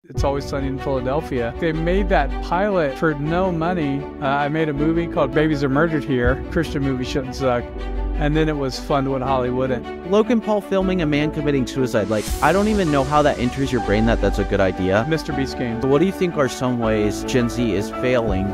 It's Always Sunny in Philadelphia. They made that pilot for no money. I made a movie called Babies Are Murdered Here. Christian movie shouldn't suck. And then it was fun when Holly wouldn't. Logan Paul filming a man committing suicide. Like, I don't even know how that enters your brain that that's a good idea. Mr. Beast game. So what do you think are some ways Gen Z is failing?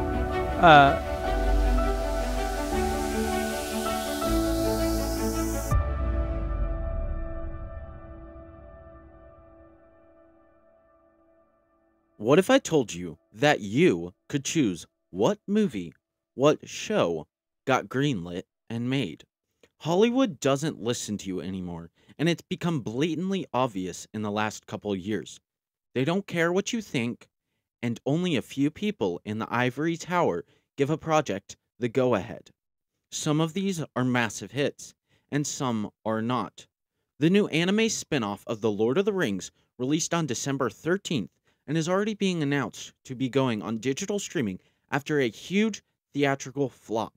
What if I told you that you could choose what movie, what show got greenlit and made? Hollywood doesn't listen to you anymore, and it's become blatantly obvious in the last couple years. They don't care what you think, and only a few people in the ivory tower give a project the go-ahead. Some of these are massive hits, and some are not. The new anime spin-off of The Lord of the Rings released on December 13th and is already being announced to be going on digital streaming after a huge theatrical flop.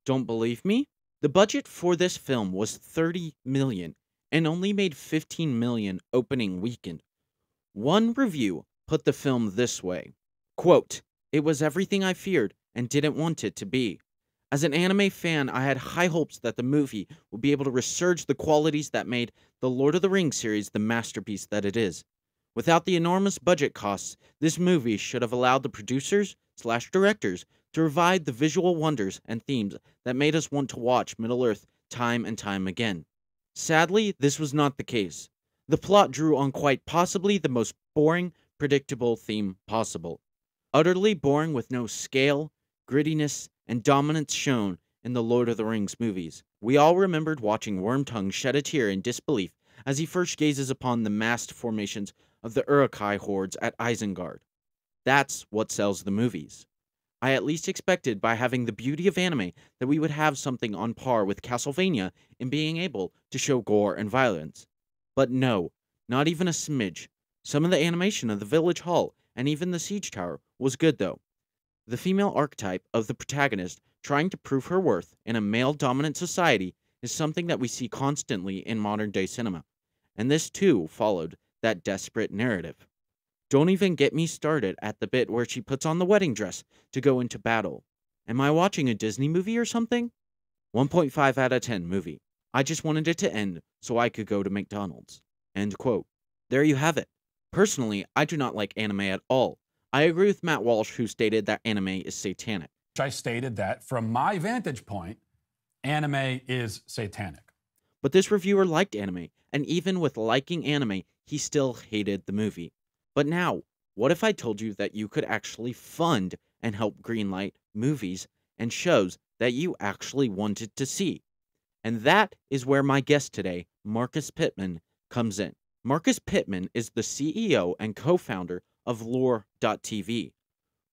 Don't believe me? The budget for this film was $30 million and only made $15 million opening weekend. One review put the film this way, quote, "It was everything I feared and didn't want it to be. As an anime fan, I had high hopes that the movie would be able to resurge the qualities that made the Lord of the Rings series the masterpiece that it is. Without the enormous budget costs, this movie should have allowed the producers/directors to revive the visual wonders and themes that made us want to watch Middle-earth time and time again. Sadly, this was not the case. The plot drew on quite possibly the most boring, predictable theme possible. Utterly boring with no scale, grittiness, and dominance shown in the Lord of the Rings movies. We all remembered watching Wormtongue shed a tear in disbelief as he first gazes upon the massed formations of the Uruk-hai hordes at Isengard. That's what sells the movies. I at least expected, by having the beauty of anime, that we would have something on par with Castlevania in being able to show gore and violence. But no, not even a smidge. Some of the animation of the village hall and even the siege tower was good though. The female archetype of the protagonist trying to prove her worth in a male-dominant society is something that we see constantly in modern-day cinema, and this too followed that desperate narrative. Don't even get me started at the bit where she puts on the wedding dress to go into battle. Am I watching a Disney movie or something? 1.5 out of 10 movie. I just wanted it to end so I could go to McDonald's. End quote. There you have it. Personally, I do not like anime at all. I agree with Matt Walsh, who stated that anime is satanic. I stated that from my vantage point, anime is satanic. But this reviewer liked anime, and even with liking anime, he still hated the movie. But now, what if I told you that you could actually fund and help greenlight movies and shows that you actually wanted to see? And that is where my guest today, Marcus Pittman, comes in. Marcus Pittman is the CEO and co-founder of LOOR.tv.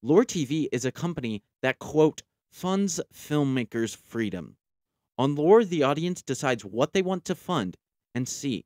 LOOR TV is a company that, quote, funds filmmakers' freedom. On LOOR, the audience decides what they want to fund and see.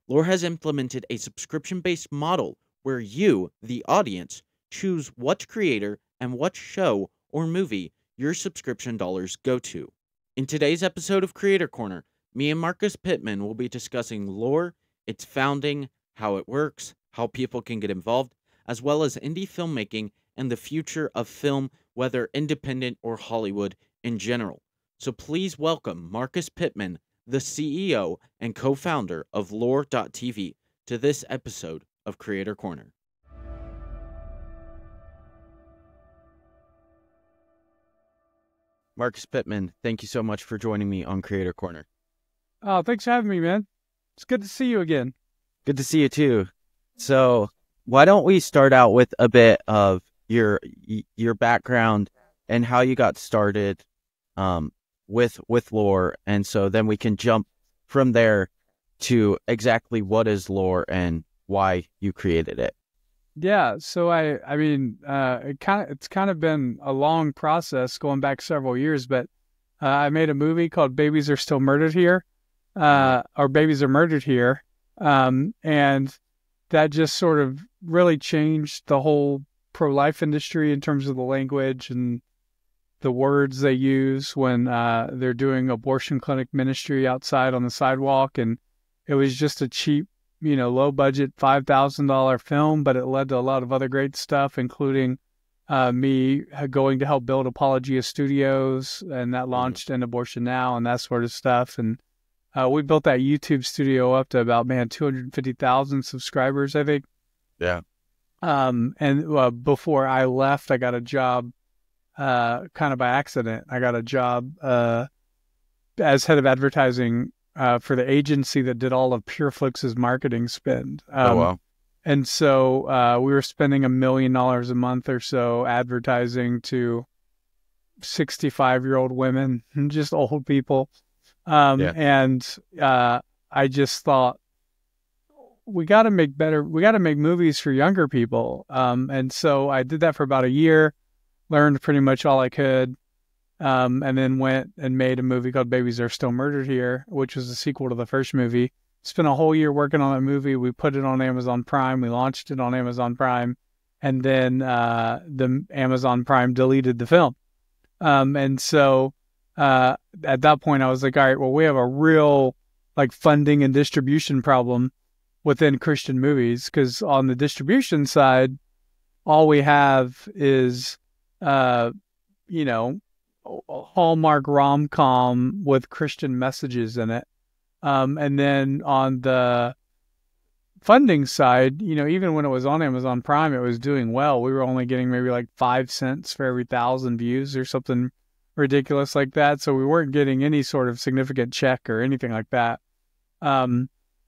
LOOR has implemented a subscription-based model where you, the audience, choose what creator and what show or movie your subscription dollars go to. In today's episode of Creator Corner, me and Marcus Pittman will be discussing LOOR, its founding, how it works, how people can get involved, as well as indie filmmaking and the future of film, whether independent or Hollywood in general. So please welcome Marcus Pittman, the CEO and co-founder of LOOR.tv, to this episode of Creator Corner. Marcus Pittman, thank you so much for joining me on Creator Corner. Oh, thanks for having me, man. It's good to see you again. Good to see you too. So why don't we start out with a bit of your background and how you got started with LOOR, and so then we can jump from there to exactly what is LOOR and why you created it. Yeah, so I mean, it's kind of been a long process going back several years, but I made a movie called Babies Are Still Murdered Here, or Babies Are Murdered Here, and that just sort of really changed the whole pro-life industry in terms of the language and the words they use when they're doing abortion clinic ministry outside on the sidewalk. And it was just a cheap low budget $5,000 film, but it led to a lot of other great stuff, including me going to help build Apologia Studios, and that launched in Abortion Now and that sort of stuff. And we built that YouTube studio up to about 250,000 subscribers, I think. Yeah. And before I left, I got a job kind of by accident. I got a job as head of advertising for the agency that did all of PureFlix's marketing spend. Oh, wow. And so we were spending $1 million a month or so advertising to 65-year-old women, just old people. And I just thought, we got to make movies for younger people. And so I did that for about a year, learned pretty much all I could. And then went and made a movie called Babies Are Still Murdered Here, which was a sequel to the first movie. Spent a whole year working on that movie. We put it on Amazon Prime. We launched it on Amazon Prime. And then the Amazon Prime deleted the film. And so at that point, I was like, all right, well, we have a real funding and distribution problem within Christian movies, because on the distribution side, all we have is, Hallmark rom-com with Christian messages in it. And then on the funding side, even when it was on Amazon Prime, it was doing well. We were only getting maybe 5 cents for every 1,000 views or something ridiculous like that. So we weren't getting any sort of significant check or anything like that.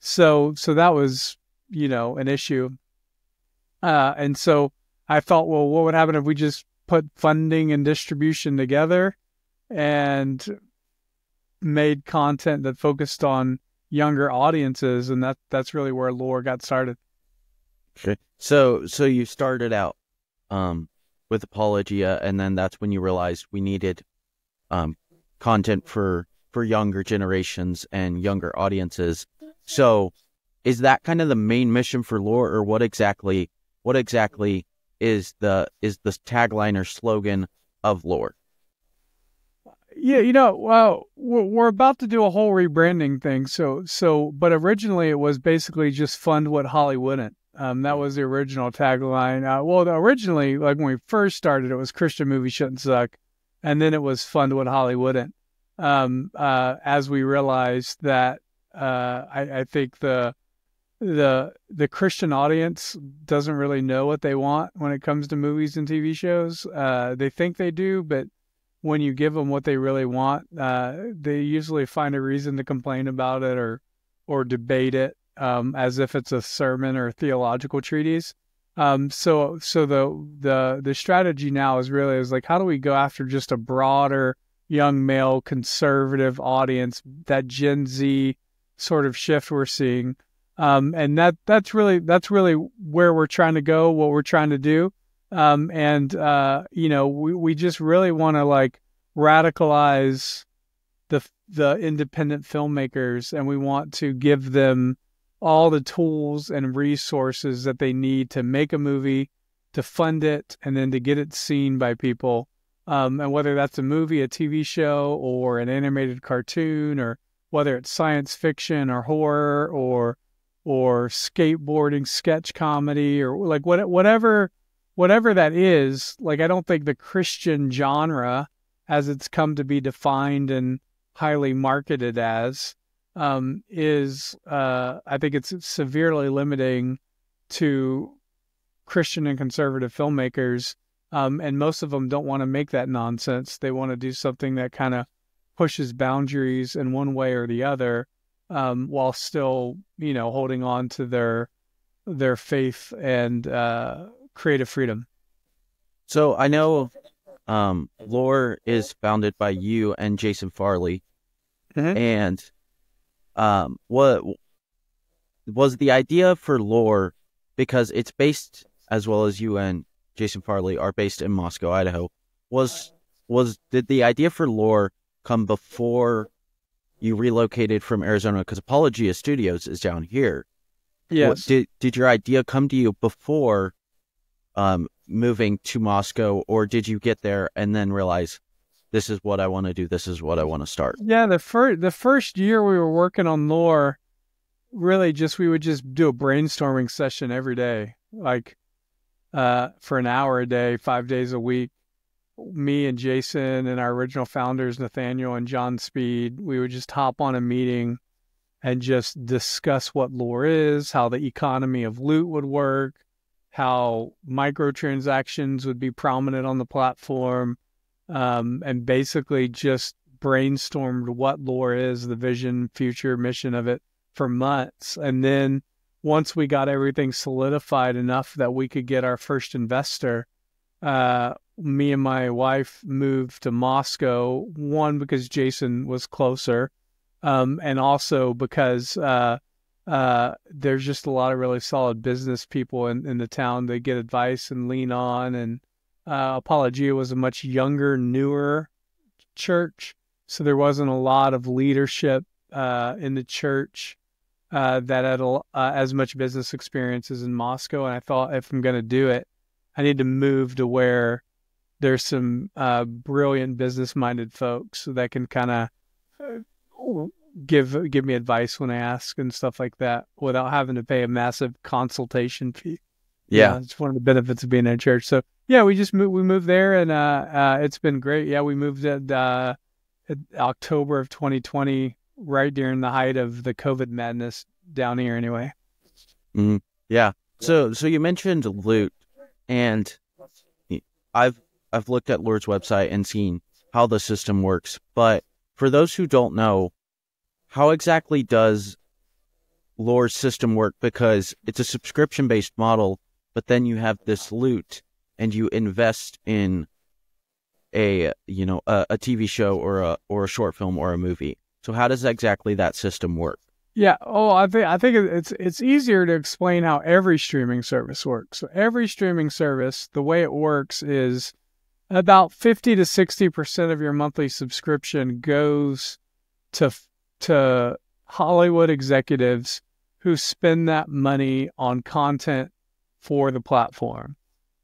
So that was, an issue. And so I thought, well, what would happen if we just put funding and distribution together and made content that focused on younger audiences? And that's really where LOOR got started. Okay. So you started out with Apologia, and then that's when you realized we needed content for younger generations and younger audiences. So is that kind of the main mission for LOOR, or what exactly is the tagline or slogan of LOOR? Yeah, well, we're about to do a whole rebranding thing. But originally it was basically just fund what Holly wouldn't. That was the original tagline. Originally, when we first started, it was Christian movies shouldn't suck, and then it was fund what Holly wouldn't. As we realized that, I think the Christian audience doesn't really know what they want when it comes to movies and TV shows. They think they do, but when you give them what they really want, they usually find a reason to complain about it or debate it, as if it's a sermon or a theological treatise. So the strategy now is how do we go after just a broader young male conservative audience, that Gen Z sort of shift we're seeing. And that's really where we're trying to go, what we're trying to do. We just really want to radicalize the independent filmmakers, and we want to give them all the tools and resources that they need to make a movie, to fund it, and then to get it seen by people. And whether that's a movie, a TV show, or an animated cartoon, or whether it's science fiction or horror or skateboarding, sketch comedy, or whatever that is. I don't think the Christian genre, as it's come to be defined and highly marketed as, is I think it's severely limiting to Christian and conservative filmmakers. And most of them don't want to make that nonsense. They want to do something that kind of pushes boundaries in one way or the other, while still, holding on to their faith and creative freedom. So I know LOOR is founded by you and Jason Farley. Mm-hmm. And what was the idea for LOOR, because it's based, as well as you and Jason Farley are based in Moscow, Idaho, did the idea for LOOR come before you relocated from Arizona? Because Apologia Studios is down here. Yes. Did your idea come to you before moving to Moscow, or did you get there and then realize, this is what I want to do, this is what I want to start? Yeah, the first year we were working on LOOR, really just, we would just do a brainstorming session every day, like for an hour a day, 5 days a week. Me and Jason and our original founders, Nathaniel and John Speed, we would just hop on a meeting and just discuss what LOOR is, how the economy of loot would work, how microtransactions would be prominent on the platform, and basically just brainstormed what LOOR is, the vision, future, mission of it for months. And then once we got everything solidified enough that we could get our first investor, me and my wife moved to Moscow, one, because Jason was closer, and also because there's just a lot of really solid business people in the town they get advice and lean on. And Apologia was a much younger, newer church, so there wasn't a lot of leadership in the church that had as much business experience as in Moscow. And I thought, if I'm going to do it, I need to move to where there's some brilliant business-minded folks that can kind of give me advice when I ask and stuff like that without having to pay a massive consultation fee. Yeah. It's one of the benefits of being in a church. So yeah, we moved there, and it's been great. Yeah, we moved at October of 2020, right during the height of the COVID madness down here anyway. Yeah. So you mentioned loot, and I've looked at LOOR's website and seen how the system works. But for those who don't know, how exactly does LOOR's system work? Because it's a subscription-based model, but then you have this loot, and you invest in a TV show or a short film or a movie. So how does exactly that system work? Yeah. Oh, I think it's easier to explain how every streaming service works. So every streaming service, the way it works is about 50 to 60% of your monthly subscription goes to Hollywood executives who spend that money on content for the platform.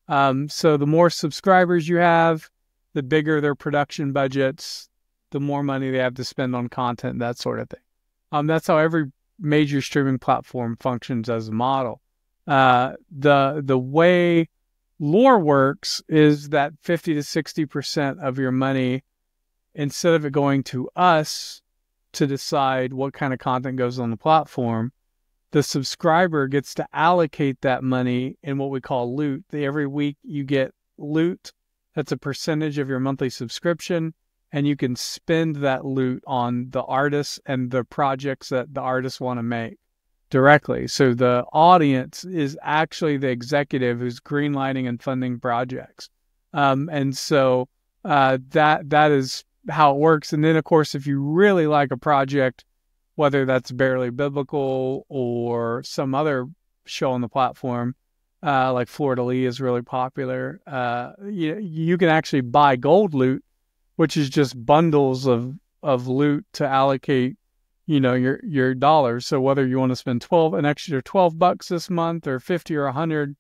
So the more subscribers you have, the bigger their production budgets, the more money they have to spend on content, that sort of thing. That's how every major streaming platform functions as a model. The way LOOR works is that 50 to 60% of your money, instead of it going to us to decide what kind of content goes on the platform, the subscriber gets to allocate that money in what we call loot. Every week you get loot. That's a percentage of your monthly subscription, and you can spend that loot on the artists and the projects that the artists want to make directly. So the audience is actually the executive who's greenlighting and funding projects. And so that is how it works. And then, of course, if you really like a project, whether that's Barely Biblical or some other show on the platform, like Fleur-de-Lis is really popular, you can actually buy gold loot, which is just bundles of loot to allocate, your dollars. So whether you want to spend an extra $12 this month or 50 or 100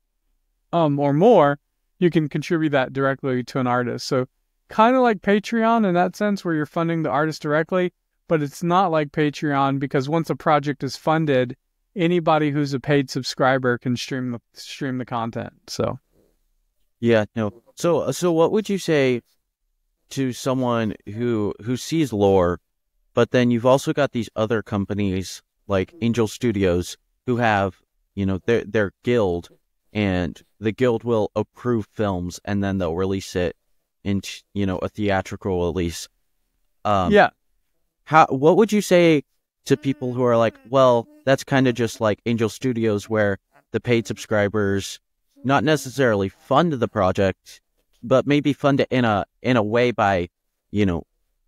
or more, you can contribute that directly to an artist. So kind of like Patreon in that sense, where you're funding the artist directly, but it's not like Patreon, because once a project is funded, anybody who's a paid subscriber can stream the content. So yeah, no. So what would you say to someone who sees LOOR, but then you've also got these other companies like Angel Studios who have, their guild, and the guild will approve films and then they'll release it in, a theatrical release. Yeah. What would you say to people who are like, well, that's kind of just like Angel Studios, where the paid subscribers not necessarily fund the project, but maybe fund it in a way by,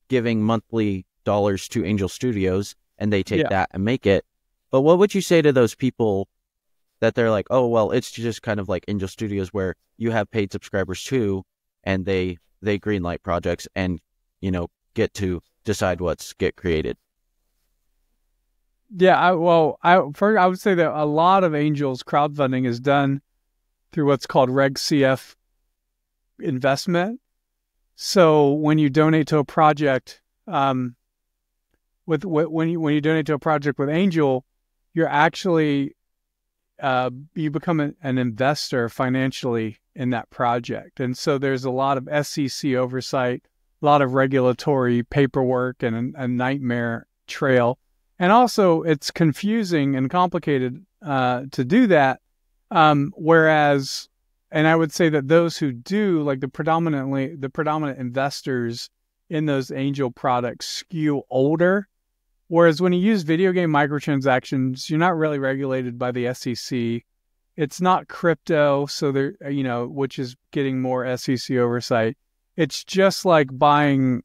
giving monthly dollars to Angel Studios, and they take that and make it. But what would you say to those people that they're like, oh, well, it's just kind of like Angel Studios, where you have paid subscribers too, and they greenlight projects and, get to decide what's get created? Yeah, I would say that a lot of Angel's crowdfunding is done through what's called Reg CF investment. So when you donate to a project, when you donate to a project with Angel, you're actually you become an investor financially in that project. And so there's a lot of SEC oversight, a lot of regulatory paperwork, and a nightmare trail. And also it's confusing and complicated to do that. Whereas, and I would say that those who do, like the predominant investors in those angel products skew older. Whereas when you use video game microtransactions, you're not really regulated by the SEC. It's not crypto, so there, which is getting more SEC oversight. It's just like buying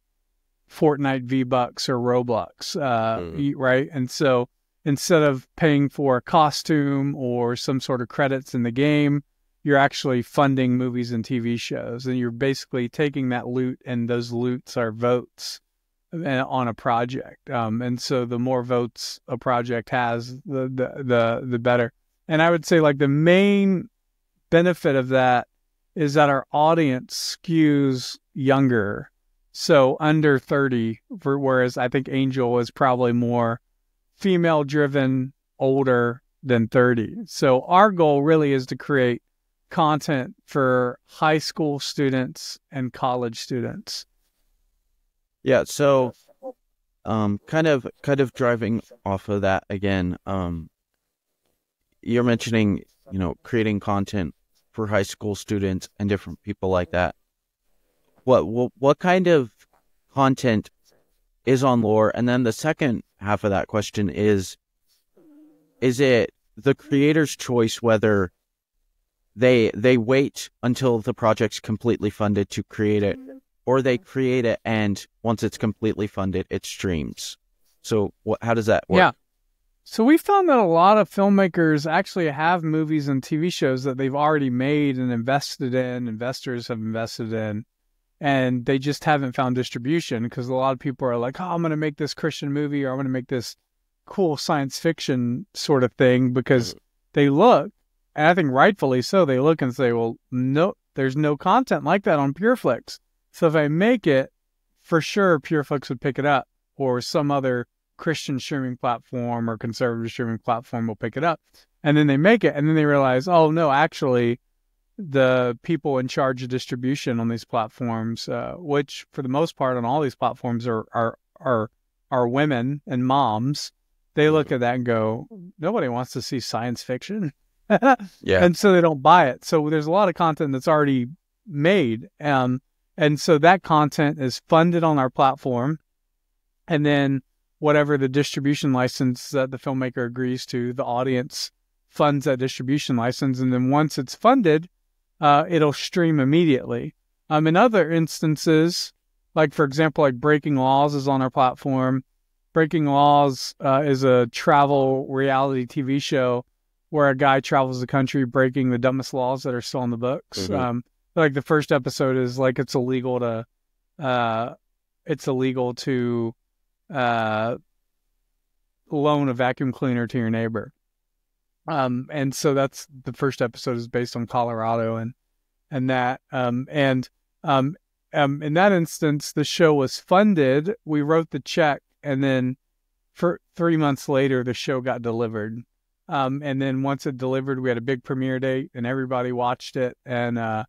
Fortnite V-Bucks or Roblox, right? And so instead of paying for a costume or some sort of credits in the game, you're actually funding movies and TV shows, and you're basically taking that loot, and those loots are votes on a project. And so the more votes a project has, the better. And I would say like the main benefit of that is that our audience skews younger. So under 30, whereas I think Angel is probably more female driven, older than 30. So our goal really is to create content for high school students and college students. Yeah, so kind of driving off of that again, you're mentioning, creating content for high school students and different people like that. What kind of content is on LOOR? And then the second half of that question is it the creator's choice whether they wait until the project's completely funded to create it, or they create it and once it's completely funded, it streams? So how does that work? Yeah. So we found that a lot of filmmakers actually have movies and TV shows that they've already made and invested in, investors have invested in, and they just haven't found distribution because a lot of people are like, oh, I'm going to make this Christian movie, or I'm going to make this cool science fiction sort of thing, because they look, and I think rightfully so, they look and say, well, no, there's no content like that on PureFlix. So if I make it, for sure, PureFlix would pick it up, or some other Christian streaming platform or conservative streaming platform will pick it up. And then they make it, and then they realize, oh, no, actually, the people in charge of distribution on these platforms, which for the most part on all these platforms are women and moms, they look at that and go, nobody wants to see science fiction. Yeah. And so they don't buy it. So there's a lot of content that's already made. And so that content is funded on our platform. And then whatever the distribution license that the filmmaker agrees to, the audience funds that distribution license. And then once it's funded, it'll stream immediately. In other instances, like for example, like Breaking Laws is on our platform. Breaking Laws is a travel reality TV show where a guy travels the country breaking the dumbest laws that are still on the books. Like the first episode is like it's illegal to loan a vacuum cleaner to your neighbor. And so that's the first episode is based on Colorado and that in that instance the show was funded. We wrote the check, and then for 3 months later the show got delivered. And then once it delivered, we had a big premiere date and everybody watched it, and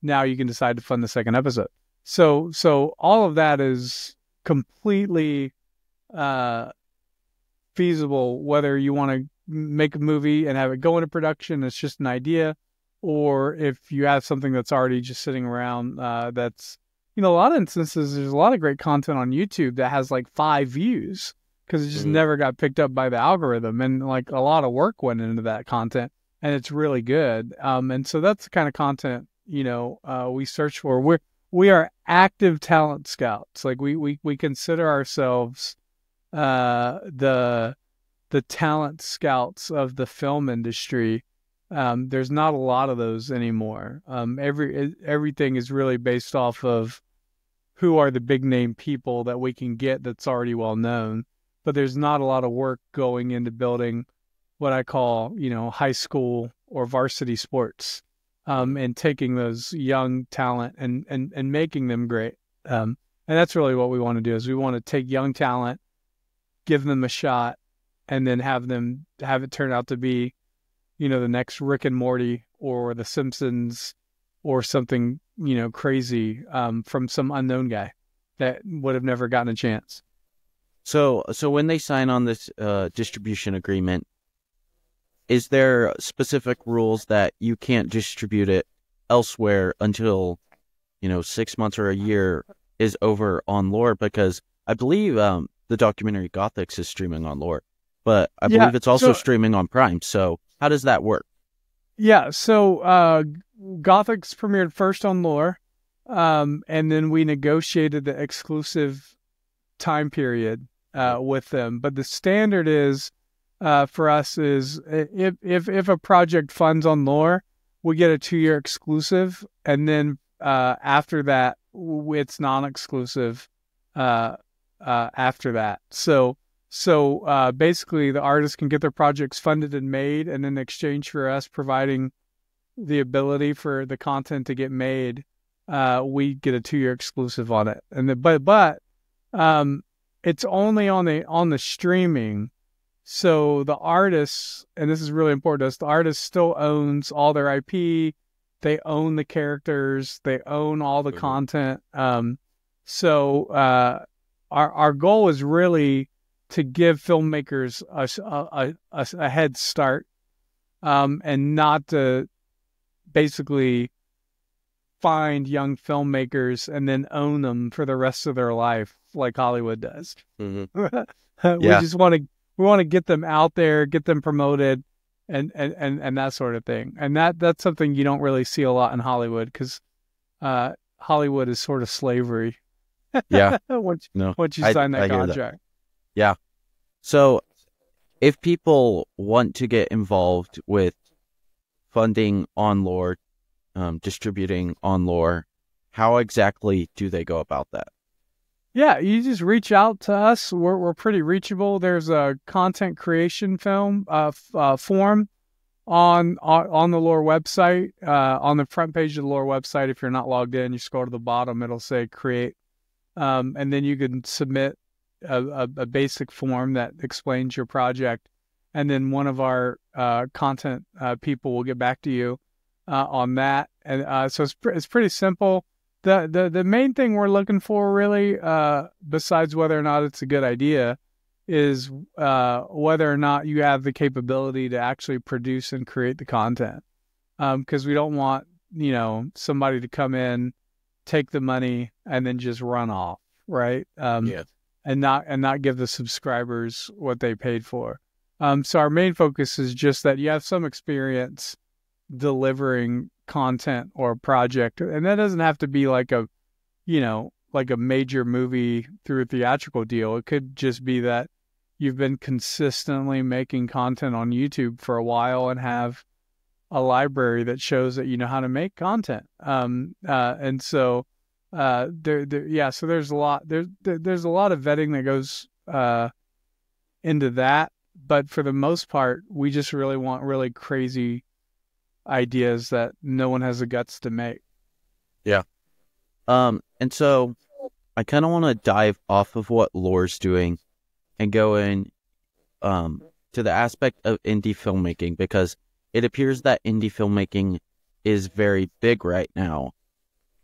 now you can decide to fund the second episode. So all of that is completely feasible, whether you want to make a movie and have it go into production, it's just an idea, or if you have something that's already just sitting around, that's, a lot of instances, there's a lot of great content on YouTube that has like 5 views because it just never got picked up by the algorithm, and like a lot of work went into that content, and it's really good. And so that's the kind of content, we search for. We are active talent scouts. Like we consider ourselves the talent scouts of the film industry. There's not a lot of those anymore. Everything is really based off of who are the big name people that we can get that's already well known, but there's not a lot of work going into building what I call, high school or varsity sports, and taking those young talent and making them great. And that's really what we want to do, is we want to take young talent, give them a shot, and then have it turn out to be, the next Rick and Morty or The Simpsons or something, crazy from some unknown guy that would have never gotten a chance. So when they sign on this distribution agreement, is there specific rules that you can't distribute it elsewhere until, 6 months or a year is over on LOOR? Because I believe the documentary Gothics is streaming on LOOR, but I believe it's also streaming on Prime. So how does that work? Yeah, so Gothics premiered first on LOOR, and then we negotiated the exclusive time period with them. But the standard is for us is if a project funds on LOOR, we get a 2-year exclusive, and then after that, it's non-exclusive after that. So basically, the artists can get their projects funded and made, and in exchange for us providing the ability for the content to get made, we get a 2-year exclusive on it. And but it's only on the streaming. So the artists, and this is really important to us, the artist still owns all their IP. They own the characters. They own all the content. So our goal is really to give filmmakers a head start, and not to basically find young filmmakers and then own them for the rest of their life like Hollywood does. Mm-hmm. We just want to get them out there, get them promoted, and that sort of thing. And that's something you don't really see a lot in Hollywood, because Hollywood is sort of slavery. Yeah. once you sign that contract. Yeah. So if people want to get involved with funding on LOOR, distributing on LOOR, how exactly do they go about that? Yeah, you just reach out to us. We're pretty reachable. There's a content creation form on the LOOR website. On the front page of the LOOR website, if you're not logged in, you scroll to the bottom, it'll say create. And then you can submit a basic form that explains your project. And then one of our content people will get back to you on that. And so it's pretty simple. The main thing we're looking for really, besides whether or not it's a good idea, is whether or not you have the capability to actually produce and create the content. Because we don't want, somebody to come in, take the money, and then just run off, right? Yeah. And not give the subscribers what they paid for. So our main focus is just that you have some experience delivering content or a project, and that doesn't have to be like a major movie through a theatrical deal. It could just be that you've been consistently making content on YouTube for a while and have a library that shows that you know how to make content. And so so there's a lot there's a lot of vetting that goes into that, but for the most part, we just really want really crazy ideas that no one has the guts to make. Yeah. And so I kind of want to dive off of what LOOR's doing and go in to the aspect of indie filmmaking, because it appears that indie filmmaking is very big right now.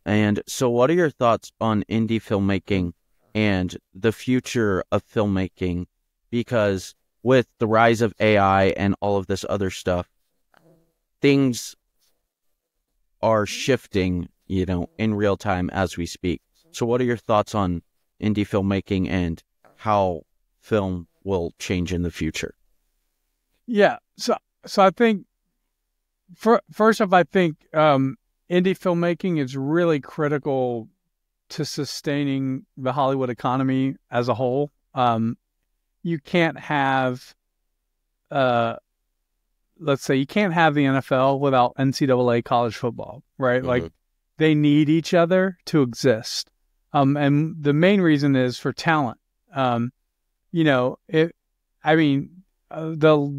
And so what are your thoughts on indie filmmaking and the future of filmmaking? Because with the rise of AI and all of this other stuff, things are shifting, in real time as we speak. So what are your thoughts on indie filmmaking and how film will change in the future? Yeah. So I think, first off, I think indie filmmaking is really critical to sustaining the Hollywood economy as a whole. You can't have, let's say, you can't have the NFL without NCAA college football, right? Mm-hmm. Like, they need each other to exist. And the main reason is for talent. The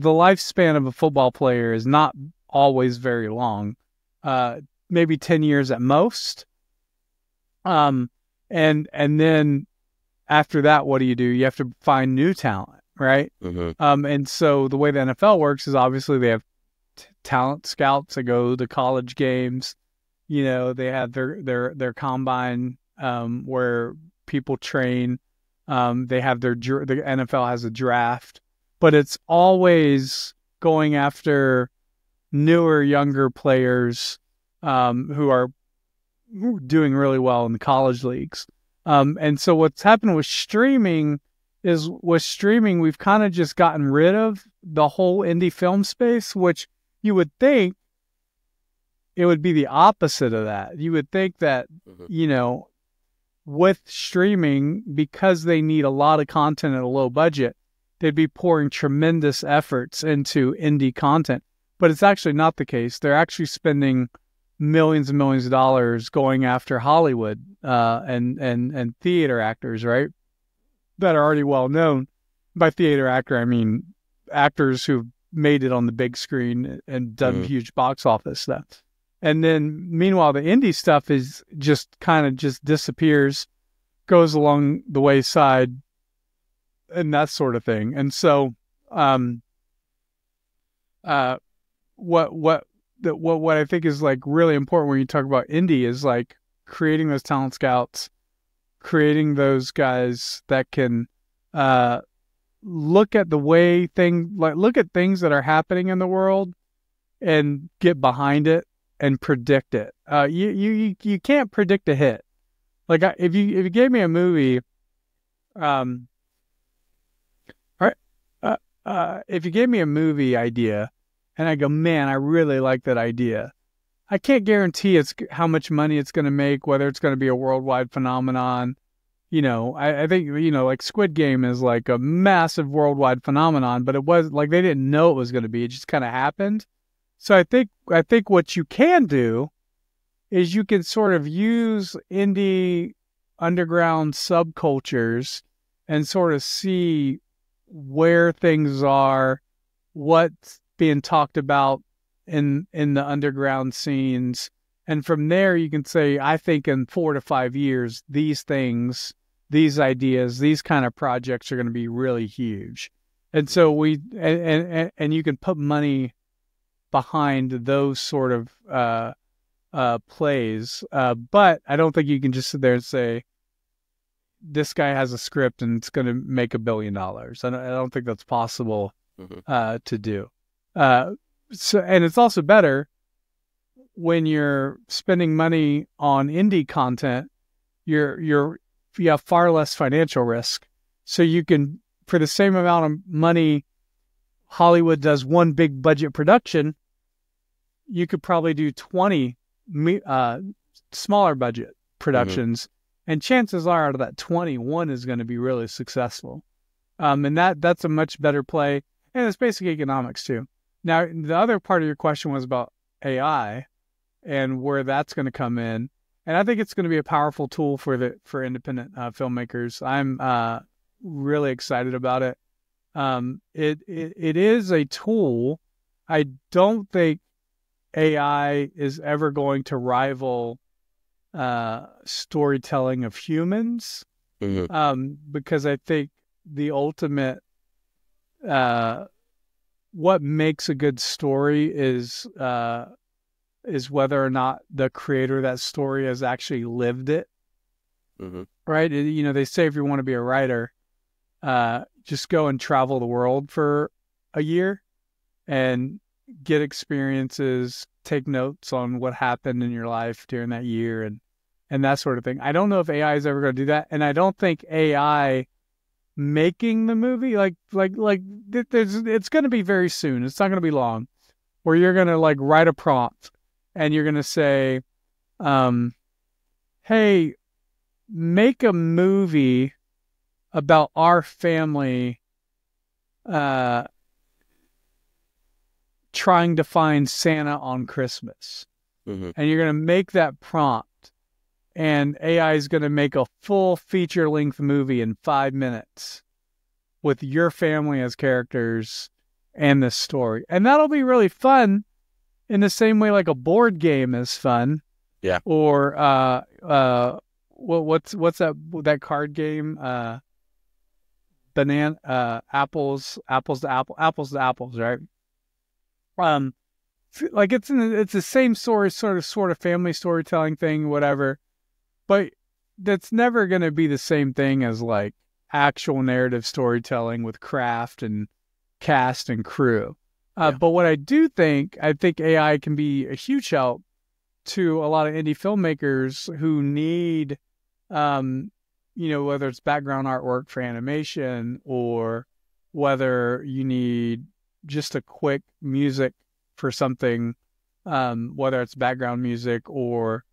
lifespan of a football player is not always very long, maybe 10 years at most. And then after that, what do? You have to find new talent, right? And so the way the NFL works is obviously they have talent scouts that go to college games. You know, they have their combine where people train. They have the NFL has a draft, but it's always going after newer, younger players who are doing really well in the college leagues. And so what's happened with streaming is we've kind of just gotten rid of the whole indie film space, which you would think it would be the opposite of that. You would think that, you know, with streaming, because they need a lot of content at a low budget, they'd be pouring tremendous efforts into indie content. But it's actually not the case. They're actually spending millions and millions of dollars going after Hollywood and theater actors, right? That are already well known. By theater actor, I mean actors who've made it on the big screen and done huge box office stuff. And then meanwhile, the indie stuff is just kind of just disappears, goes along the wayside, and that sort of thing. And so, what I think is like really important when you talk about indie is like creating those talent scouts, creating those guys that can look at look at things that are happening in the world and get behind it and predict it. You can't predict a hit. Like if you gave me a movie, if you gave me a movie idea and I go, man, I really like that idea, I can't guarantee it's how much money it's going to make, whether it's going to be a worldwide phenomenon. You know, I think, you know, like Squid Game is like a massive worldwide phenomenon, but it was like they didn't know it was going to be. It just kind of happened. So I think what you can do is you can sort of use indie underground subcultures and sort of see where things are, what's being talked about in the underground scenes. And from there you can say, I think in 4 to 5 years, these things, these ideas, these kind of projects are going to be really huge. And so and you can put money behind those sort of plays. But I don't think you can just sit there and say, this guy has a script and it's going to make $1 billion. I don't think that's possible to do. So, and it's also better when you're spending money on indie content, you have far less financial risk. So you can, for the same amount of money Hollywood does one big budget production, you could probably do 20 smaller budget productions. And chances are out of that 20, one is going to be really successful. And that's a much better play. And it's basic economics too. Now, the other part of your question was about AI and where that's going to come in. And I think it's going to be a powerful tool for independent filmmakers. I'm really excited about it. It is a tool. I don't think AI is ever going to rival storytelling of humans, because I think the ultimate what makes a good story is whether or not the creator of that story has actually lived it. Right? You know, they say if you want to be a writer, just go and travel the world for a year and get experiences, take notes on what happened in your life during that year and that sort of thing. I don't know if AI is ever going to do that. And I don't think AI making the movie, it's going to be very soon. It's not going to be long, where you're going to like write a prompt and you're going to say, hey, make a movie about our family trying to find Santa on Christmas. And you're going to make that prompt, and AI is going to make a full feature-length movie in 5 minutes with your family as characters and this story. And that'll be really fun in the same way like a board game is fun. Yeah. Or what's that card game? apples to apples, right? Like it's the same story, sort of family storytelling thing, whatever, but that's never going to be the same thing as like actual narrative storytelling with craft and cast and crew. But what I think AI can be a huge help to a lot of indie filmmakers who need, whether it's background artwork for animation or whether you need just a quick music for something, whether it's background music or,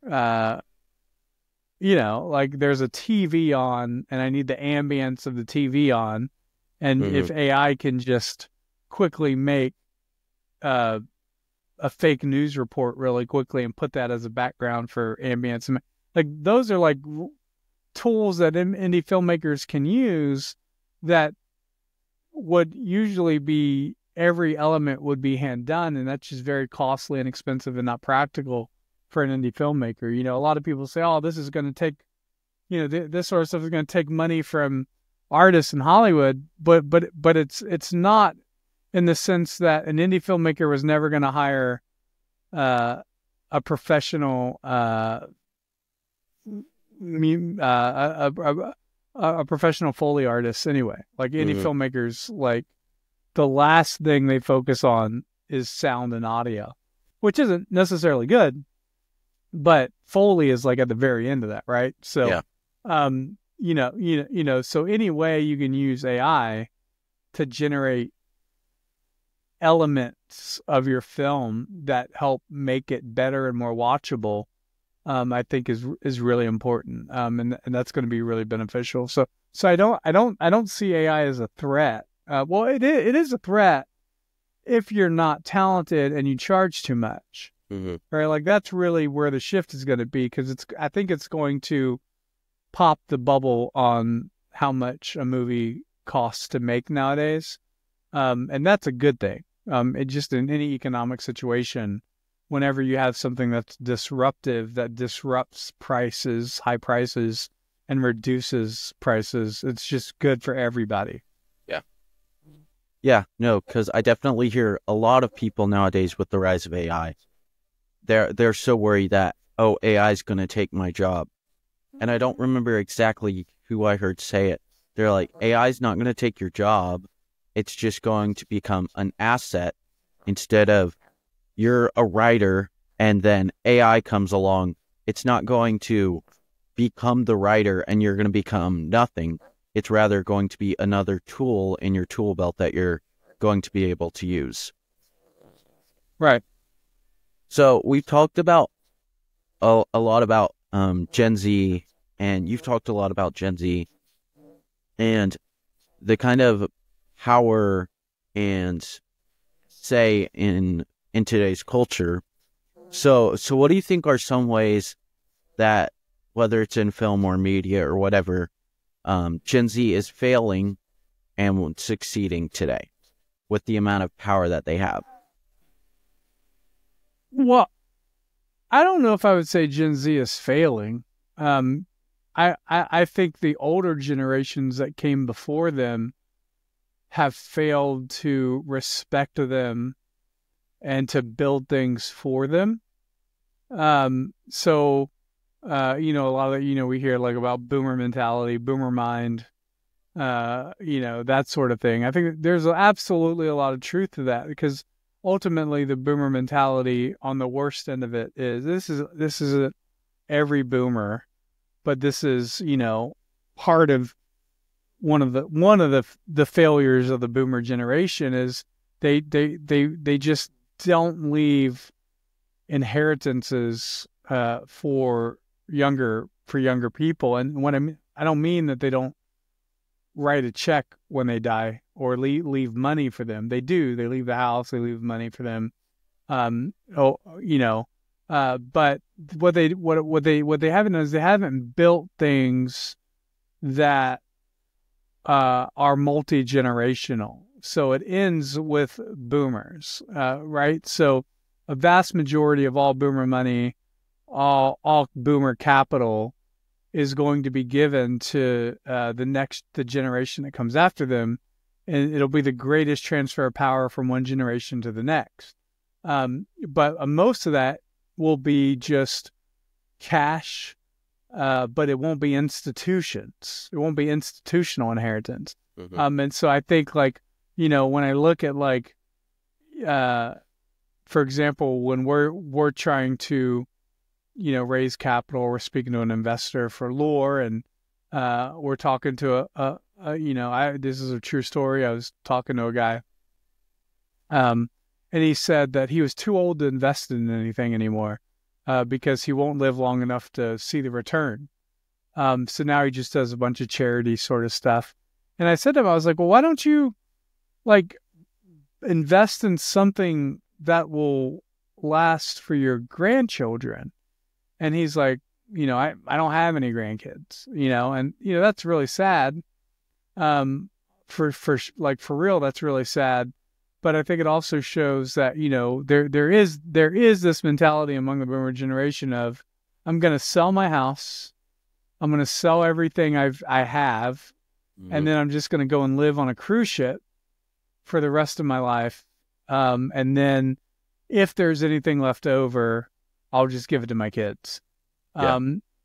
like there's a TV on and I need the ambience of the TV on. And if AI can just quickly make a fake news report really quickly and put that as a background for ambience, like those are like tools that indie filmmakers can use that would usually be every element would be hand done, and that's just very costly and expensive and not practical for an indie filmmaker. A lot of people say, oh, this is going to take, this sort of stuff is going to take money from artists in Hollywood, but it's not, in the sense that an indie filmmaker was never going to hire a professional a professional Foley artist anyway. Like indie filmmakers, like the last thing they focus on is sound and audio, which isn't necessarily good, but Foley is like at the very end of that, right? So, so any way you can use AI to generate elements of your film that help make it better and more watchable, I think is really important. And that's going to be really beneficial. So I don't see AI as a threat. Well, it is a threat if you're not talented and you charge too much, right? Like that's really where the shift is going to be, because I think it's going to pop the bubble on how much a movie costs to make nowadays, and that's a good thing. It just, in any economic situation, whenever you have something that's disruptive, that disrupts prices, high prices, and reduces prices, it's just good for everybody. Yeah, no, because I definitely hear a lot of people nowadays with the rise of AI. They're so worried that, oh, AI is going to take my job. And I don't remember exactly who I heard say it. They're like, AI is not going to take your job. It's just going to become an asset, instead of you're a writer and then AI comes along. It's not going to become the writer and you're going to become nothing. It's rather going to be another tool in your tool belt that you're going to be able to use. Right. So we've talked about a lot about Gen Z, and you've talked a lot about Gen Z and the kind of power and say in today's culture. So what do you think are some ways that, whether it's in film or media or whatever, Gen Z is failing and succeeding today with the amount of power that they have? Well, I don't know if I would say Gen Z is failing. I think the older generations that came before them have failed to respect them and to build things for them. So a lot of, we hear like about boomer mentality, boomer mind, that sort of thing. I think there's absolutely a lot of truth to that, because ultimately the boomer mentality on the worst end of it is this is every boomer, but this is, part of one of the failures of the boomer generation is they just don't leave inheritances for younger people. And when I don't mean that they don't write a check when they die or leave money for them. They do. They leave the house. They leave money for them. But what they haven't done is they haven't built things that are multi-generational. So it ends with boomers, right? So a vast majority of all boomer money, all boomer capital is going to be given to the generation that comes after them, and it'll be the greatest transfer of power from one generation to the next. But most of that will be just cash, but it won't be institutions. It won't be institutional inheritance. Mm-hmm. And so I think, like, when I look at, like, for example, when we're trying to, raise capital, we're speaking to an investor for LOOR, and we're talking to this is a true story. I was talking to a guy, and he said that he was too old to invest in anything anymore, because he won't live long enough to see the return. So now he just does a bunch of charity sort of stuff. And I said to him, I was like, well, why don't you, like, invest in something that will last for your grandchildren? And he's like, I don't have any grandkids, and, that's really sad. For real, that's really sad. But I think it also shows that, there is this mentality among the boomer generation of, I'm going to sell my house. I'm going to sell everything I have. Mm-hmm. And then I'm just going to go and live on a cruise ship for the rest of my life. And then if there's anything left over, I'll just give it to my kids. Yeah.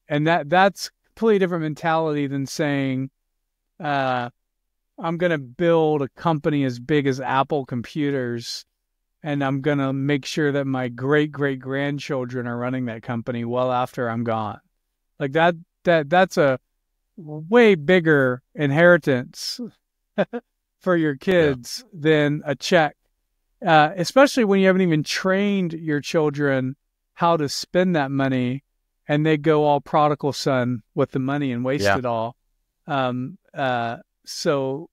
And that's a completely different mentality than saying, I'm going to build a company as big as Apple Computers, and I'm going to make sure that my great-great-grandchildren are running that company well after I'm gone. Like, that's a way bigger inheritance for your kids than a check, especially when you haven't even trained your children how to spend that money, and they go all prodigal son with the money and waste it all. So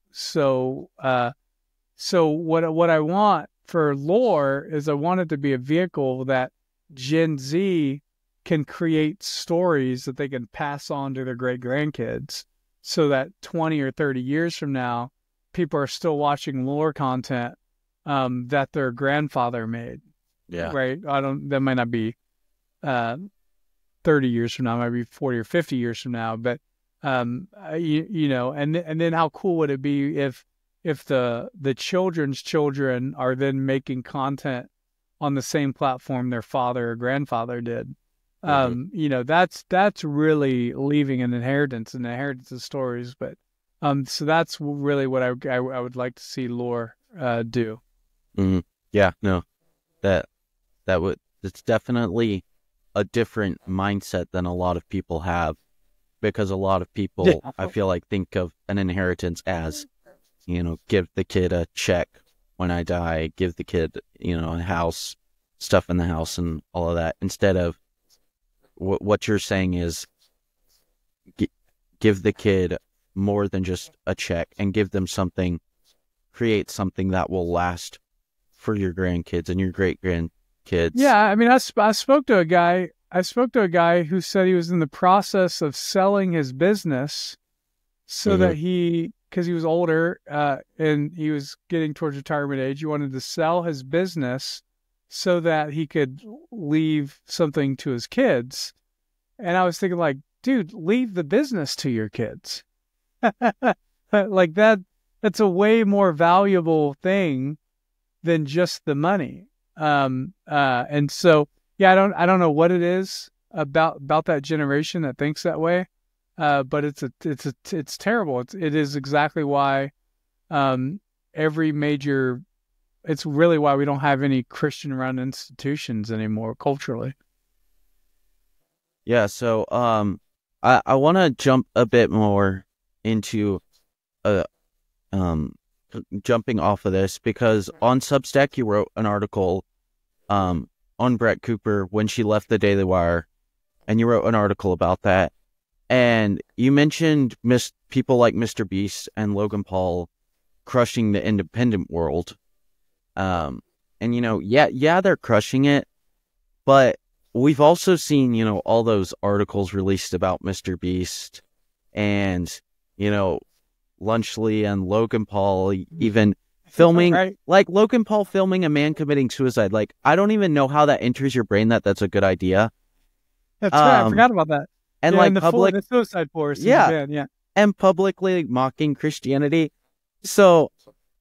what I want for LOOR is I want it to be a vehicle that Gen Z can create stories that they can pass on to their great grandkids, so that 20 or 30 years from now, people are still watching LOOR content that their grandfather made. Yeah. Right. That might not be 30 years from now, it might be 40 or 50 years from now, but and then how cool would it be if the children's children are then making content on the same platform their father or grandfather did? That's really leaving an inheritance of stories. But so that's really what I would like to see LOOR do. Mm-hmm. Yeah, no, it's definitely a different mindset than a lot of people have, because a lot of people, I feel like, think of an inheritance as, give the kid a check when I die, give the kid, a house, stuff in the house and all of that, instead of what you're saying is give the kid more than just a check, and give them something, create something that will last for your grandkids and your great grandkids. Yeah, I mean, I spoke to a guy. Who said he was in the process of selling his business, so that because he was older and he was getting towards retirement age, he wanted to sell his business so that he could leave something to his kids. And I was thinking, like, dude, leave the business to your kids. Like, that's a way more valuable thing than just the money. And so, yeah, I don't know what it is about that generation that thinks that way. But it's terrible. It is exactly why it's really why we don't have any Christian-run institutions anymore culturally. Yeah, so I want to jump a bit more into jumping off of this, because on Substack you wrote an article on Brett Cooper when she left the Daily Wire, and you wrote an article about that, and you mentioned people like Mr. Beast and Logan Paul crushing the independent world. And they're crushing it, but we've also seen, all those articles released about Mr. Beast and, Lunchley and Logan Paul even filming, right? Like Logan Paul filming a man committing suicide. Like, I don't even know how that enters your brain that that's a good idea. That's right. I forgot about that. and yeah, like and the suicide force is yeah, banned, yeah. and publicly mocking Christianity. So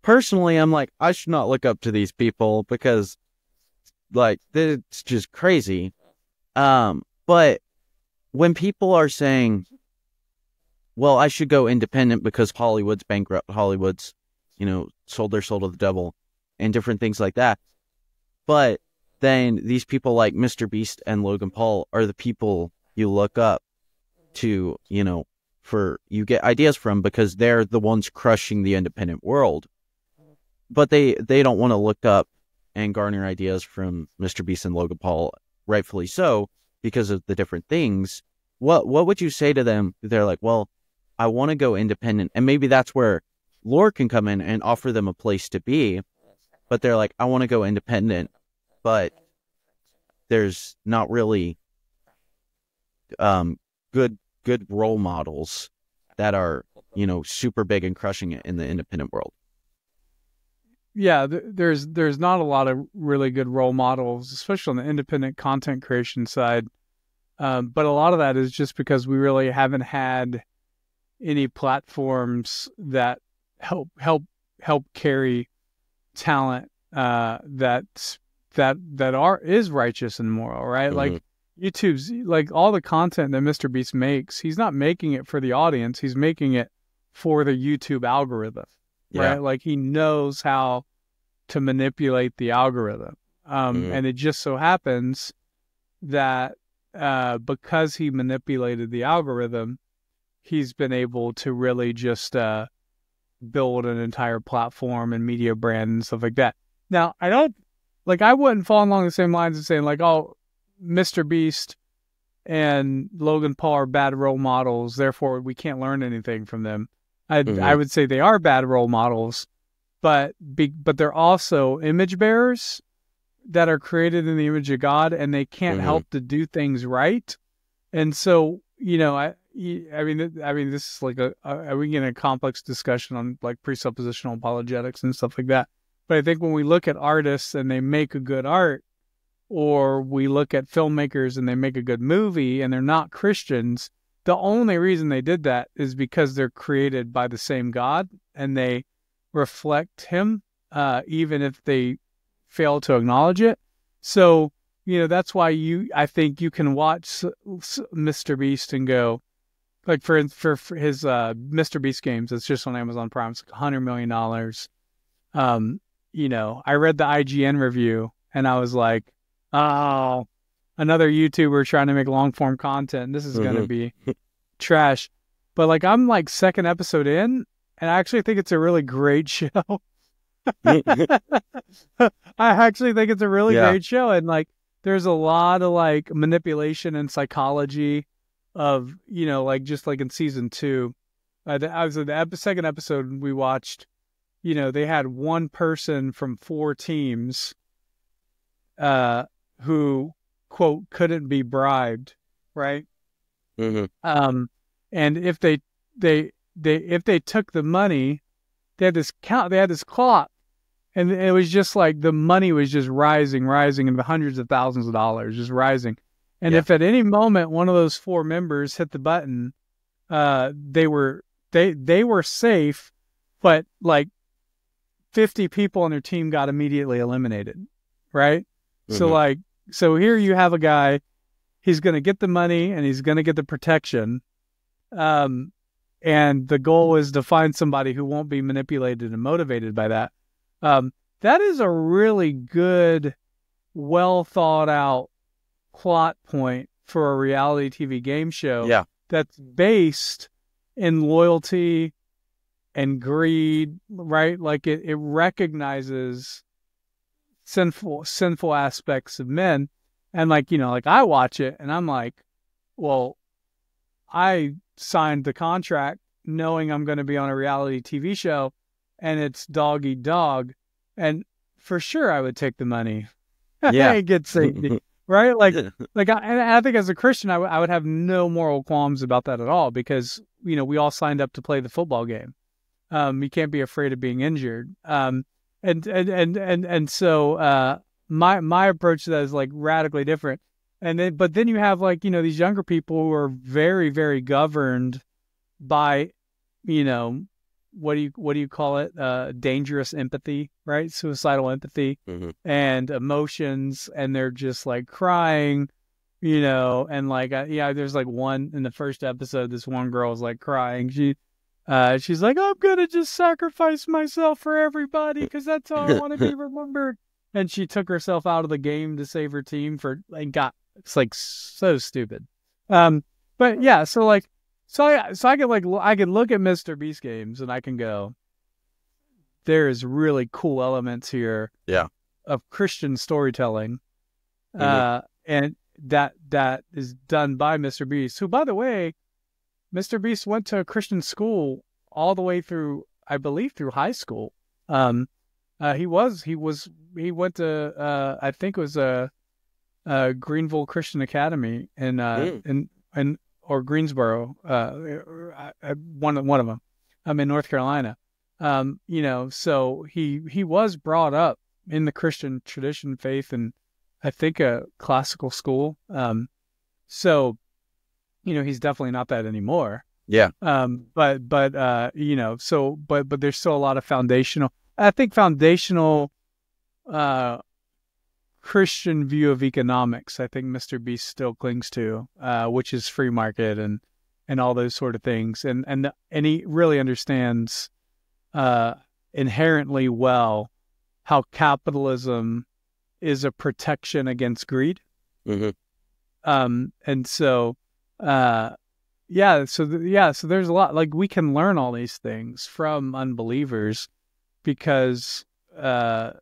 personally, I'm like, I should not look up to these people because like it's just crazy. But when people are saying, well, I should go independent because Hollywood's bankrupt, Hollywood's, sold their soul to the devil and different things like that. But then these people like Mr. Beast and Logan Paul are the people you look up to, for you get ideas from because they're the ones crushing the independent world. But they don't want to look up and garner ideas from Mr. Beast and Logan Paul, rightfully so, because of the different things. What would you say to them? They're like, well, I want to go independent. And maybe that's where LOOR can come in and offer them a place to be. But they're like, I want to go independent. But there's not really good role models that are, super big and crushing it in the independent world. Yeah, there's not a lot of really good role models, especially on the independent content creation side. But a lot of that is just because we really haven't had any platforms that help carry talent that is righteous and moral, right? Mm-hmm. Like YouTube's, like all the content that Mr. Beast makes, he's not making it for the audience, he's making it for the YouTube algorithm, right? Like he knows how to manipulate the algorithm. And it just so happens that because he manipulated the algorithm, he's been able to really just build an entire platform and media brand and stuff like that. Now, I wouldn't fall along the same lines as saying like, oh, Mr. Beast and Logan Paul are bad role models, therefore we can't learn anything from them. I would say they are bad role models, but they're also image bearers that are created in the image of God, and they can't help to do things right. And so, I mean, this is like we get in a complex discussion on like presuppositional apologetics and stuff like that. But I think when we look at artists and they make a good art, or we look at filmmakers and they make a good movie and they're not Christians, the only reason they did that is because they're created by the same God and they reflect him, even if they fail to acknowledge it. So, that's why I think you can watch Mr. Beast and go, like for his Mr. Beast games, it's just on Amazon Prime, it's like $100 million. I read the IGN review and I was like, oh, another YouTuber trying to make long form content. This is going to be trash. But like, I'm like second episode in, and I actually think it's a really great show. I actually think it's a really great show. And like, there's a lot of like manipulation and psychology of, like just like in season 2, I was in the second episode we watched, they had one person from 4 teams, who quote couldn't be bribed, right? And if they took the money, they had this clock, and it was just like the money was just rising in the hundreds of thousands of dollars, just rising. And if at any moment one of those 4 members hit the button, they were safe, but like 50 people on their team got immediately eliminated, right? So here you have a guy, he's going to get the money and he's going to get the protection. And the goal is to find somebody who won't be manipulated and motivated by that. That is a really good, well thought out plot point for a reality TV game show that's based in loyalty and greed, right? Like it recognizes sinful aspects of men. And like, like I watch it and I'm like, well, I signed the contract knowing I'm going to be on a reality TV show and it's dog eat dog. And for sure I would take the money. I get safety, right? Like I think as a Christian, I would have no moral qualms about that at all, because, we all signed up to play the football game. You can't be afraid of being injured. And so my approach to that is like radically different. but then you have like, these younger people who are very, very governed by, what do you call it? Dangerous empathy, right? Suicidal empathy and emotions. And they're just like crying, and like, there's like one in the first episode, this one girl is like crying. She's like, I'm going to just sacrifice myself for everybody because that's how I want to be remembered. And she took herself out of the game to save her team it's like so stupid. But yeah, so I can look at Mr. Beast games and I can go, there's really cool elements here of Christian storytelling. And that is done by Mr. Beast, who, by the way, Mr. Beast went to a Christian school all the way through, I believe, through high school. He went to, I think it was Greenville Christian Academy or Greensboro, one of them. I'm in North Carolina. So he was brought up in the Christian tradition, faith, and I think a classical school. So he's definitely not that anymore. Yeah. But there's still a lot of foundational Christian view of economics. I think Mr. Beast still clings to, which is free market and all those sort of things. And he really understands, inherently well how capitalism is a protection against greed. And so, so there's a lot, like, we can learn all these things from unbelievers because, that's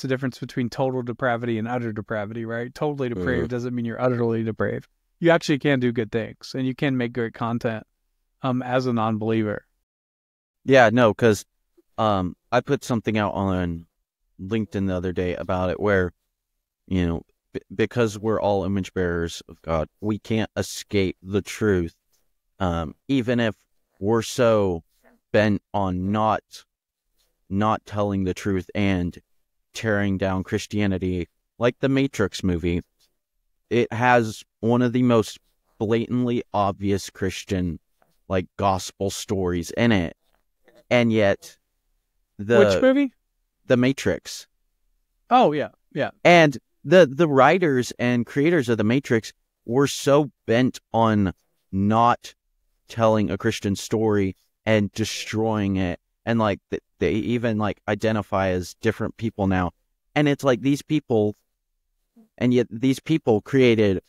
the difference between total depravity and utter depravity, right? Totally depraved doesn't mean you're utterly depraved. You actually can do good things and you can make great content, as a non-believer. Yeah, no, because, I put something out on LinkedIn the other day about it where, because we're all image bearers of God, we can't escape the truth. Even if we're so bent on not telling the truth and tearing down Christianity, like the Matrix movie, it has one of the most blatantly obvious Christian, like, gospel stories in it. And yet Which movie? The Matrix. Oh, yeah. Yeah. And the writers and creators of The Matrix were so bent on not telling a Christian story and destroying it. And, like, they even, like, identify as different people now. And it's like these people created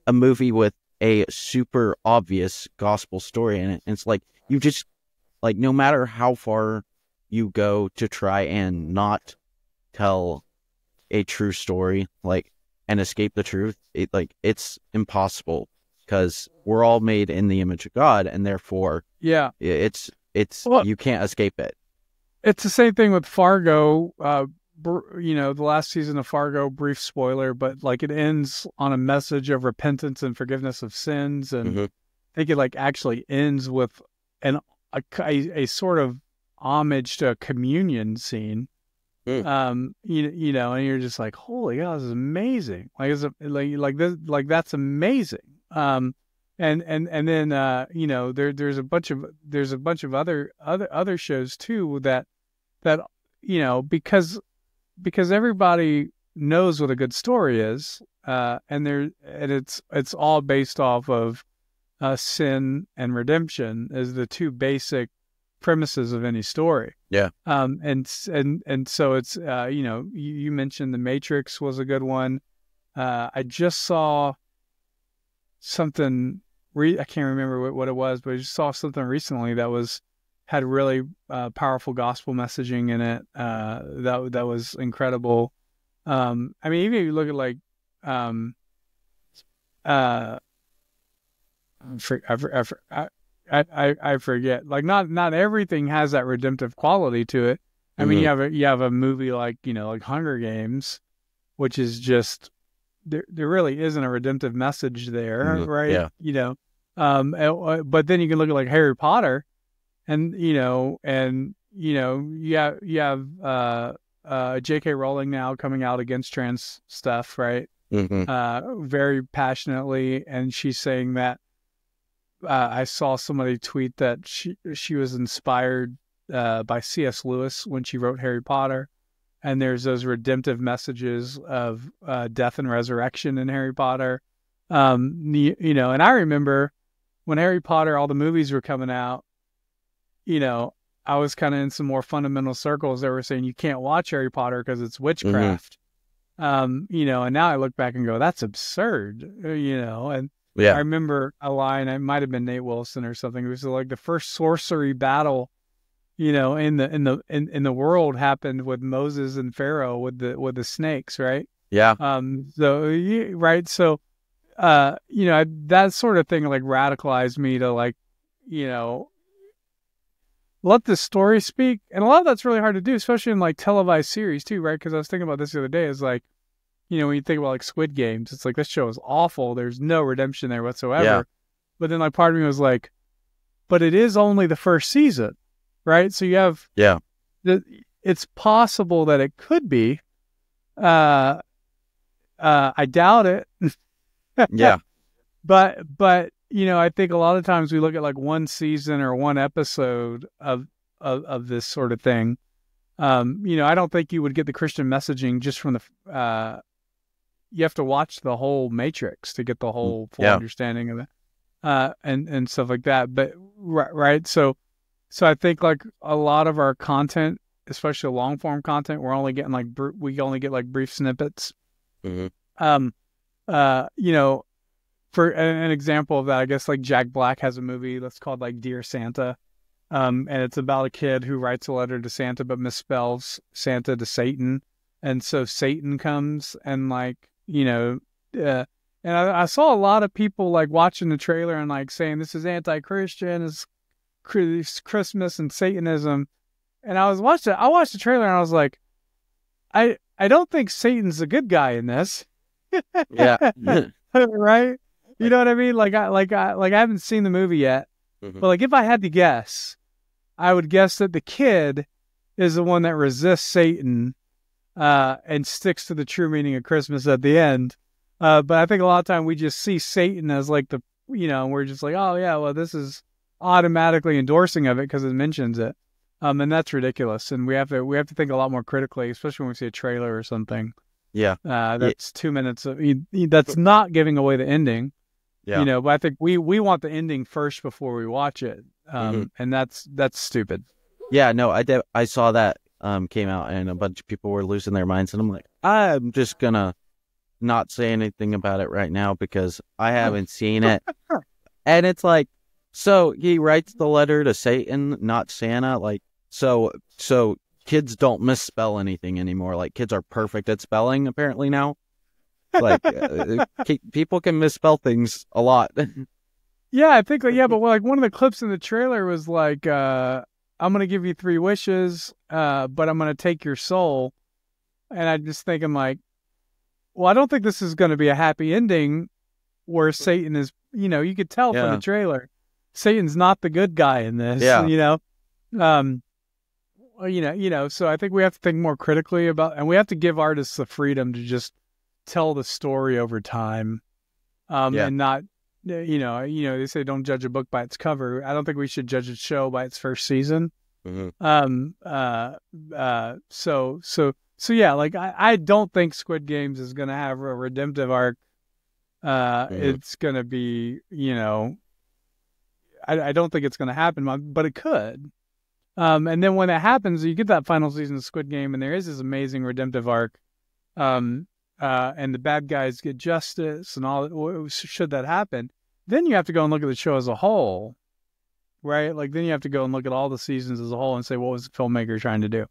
a movie with a super obvious gospel story in it. And it's like, you just, like, no matter how far you go to try and not tell a true story, like, and escape the truth, it's impossible because we're all made in the image of God, and therefore, it's you can't escape it. It's the same thing with Fargo. The last season of Fargo, brief spoiler, but like it ends on a message of repentance and forgiveness of sins, and I think it like actually ends with a sort of homage to a communion scene. And you're just like, holy God, this is amazing. Like, it's that's amazing. And then there's a bunch of other shows too that because everybody knows what a good story is, and it's all based off of sin and redemption as the two basic premises of any story. Yeah. And so it's you mentioned The Matrix was a good one. I just saw something I can't remember what it was, but I just saw something recently that had really powerful gospel messaging in it. That was incredible. I mean, even if you look at like I forget. Like not everything has that redemptive quality to it. I mean, you have a movie like like Hunger Games, which is just there really isn't a redemptive message there, right? Yeah. But then you can look at like Harry Potter, and you have J.K. Rowling now coming out against trans stuff, right? very passionately, and she's saying that I saw somebody tweet that she was inspired by C.S. Lewis when she wrote Harry Potter, and there's those redemptive messages of death and resurrection in Harry Potter. And I remember when Harry Potter, all the movies were coming out, I was kind of in some more fundamental circles that were saying you can't watch Harry Potter because it's witchcraft. And now I look back and go, that's absurd, and Yeah. I remember a line, it might have been Nate Wilson or something. It was like the first sorcery battle, in the world happened with Moses and Pharaoh with the snakes, right? Yeah. Right. So, that sort of thing like radicalized me to like, let the story speak. And a lot of that's really hard to do, especially in like televised series too, right? Because I was thinking about this the other day, is like, when you think about like Squid Games, it's like, this show is awful. There's no redemption there whatsoever. Yeah. But then like part of me was like, but it is only the first season, right? So you have, it's possible that it could be. I doubt it. Yeah. But I think a lot of times we look at like one season or one episode of this sort of thing. I don't think you would get the Christian messaging just from the. You have to watch the whole Matrix to get the whole full understanding of it, and stuff like that. But right, so I think like a lot of our content, especially long form content, we only get like brief snippets. For an example of that, I guess like Jack Black has a movie that's called like Dear Santa. And it's about a kid who writes a letter to Santa but misspells Santa to Satan. And so Satan comes and like, and I saw a lot of people like watching the trailer and like saying this is anti-Christian, it's Christmas and Satanism. And I watched the trailer and I was like, I don't think Satan's the good guy in this. Yeah. Right? You know what I mean? Like I haven't seen the movie yet. But like if I had to guess, I would guess that the kid is the one that resists Satan and sticks to the true meaning of Christmas at the end. But I think a lot of time we just see Satan as like and we're just like, oh yeah, well this is automatically endorsing of it because it mentions it. And that's ridiculous. And we have to think a lot more critically, especially when we see a trailer or something. Yeah. That's 2 minutes of, that's not giving away the ending. Yeah. But I think we want the ending first before we watch it. And that's stupid. Yeah, no, I saw that came out and a bunch of people were losing their minds, and I'm like, I'm just gonna not say anything about it right now because I haven't seen it. And it's like, so he writes the letter to Satan, not Santa, like so kids don't misspell anything anymore. Like kids are perfect at spelling apparently now. Like people can misspell things a lot. Yeah, I think but like one of the clips in the trailer was like, I'm going to give you 3 wishes, but I'm going to take your soul. And I just think, I'm like, well, I don't think this is going to be a happy ending where Satan is, you could tell from the trailer, Satan's not the good guy in this, so I think we have to think more critically and we have to give artists the freedom to just tell the story over time, and not, they say don't judge a book by its cover. I don't think we should judge a show by its first season. So yeah, like I don't think Squid Games is going to have a redemptive arc. It's going to be, I don't think it's going to happen, but it could. And then when it happens, you get that final season of Squid Game, and there is this amazing redemptive arc. And the bad guys get justice and all. Should that happen, then you have to go and look at the show as a whole, right? Like then you have to go and look at all the seasons as a whole and say, what was the filmmaker trying to do?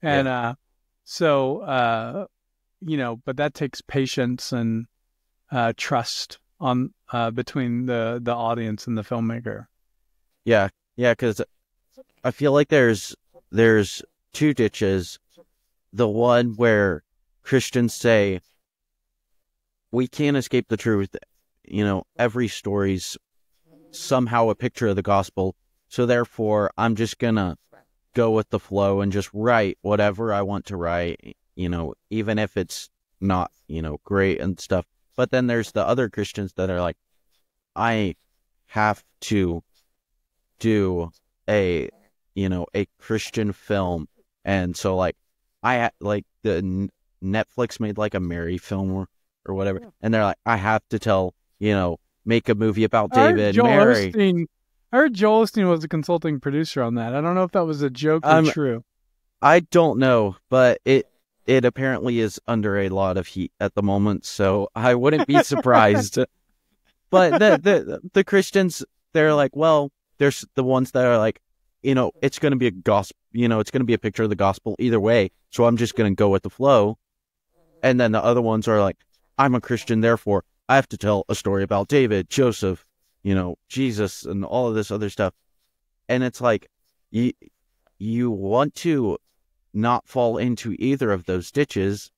And but that takes patience and trust on between the audience and the filmmaker. Yeah, because I feel like there's 2 ditches. The one where Christians say, we can't escape the truth. Every story's somehow a picture of the gospel. So therefore, I'm just going to go with the flow and just write whatever I want to write, even if it's not, great and stuff. But then there's the other Christians that are like, I have to do a Christian film. And so like Netflix made like a Mary film or whatever. And they're like, I have to tell, make a movie about David and Mary. I heard Joel Osteen was a consulting producer on that. I don't know if that was a joke or true. I don't know, but it apparently is under a lot of heat at the moment, so I wouldn't be surprised. But the Christians, they're like, well, there's the ones that are like, it's going to be a gospel, it's going to be a picture of the gospel either way, so I'm just going to go with the flow. And then the other ones are like, I'm a Christian, therefore I have to tell a story about David, Joseph, Jesus, and all of this other stuff. And it's like, you want to not fall into either of those ditches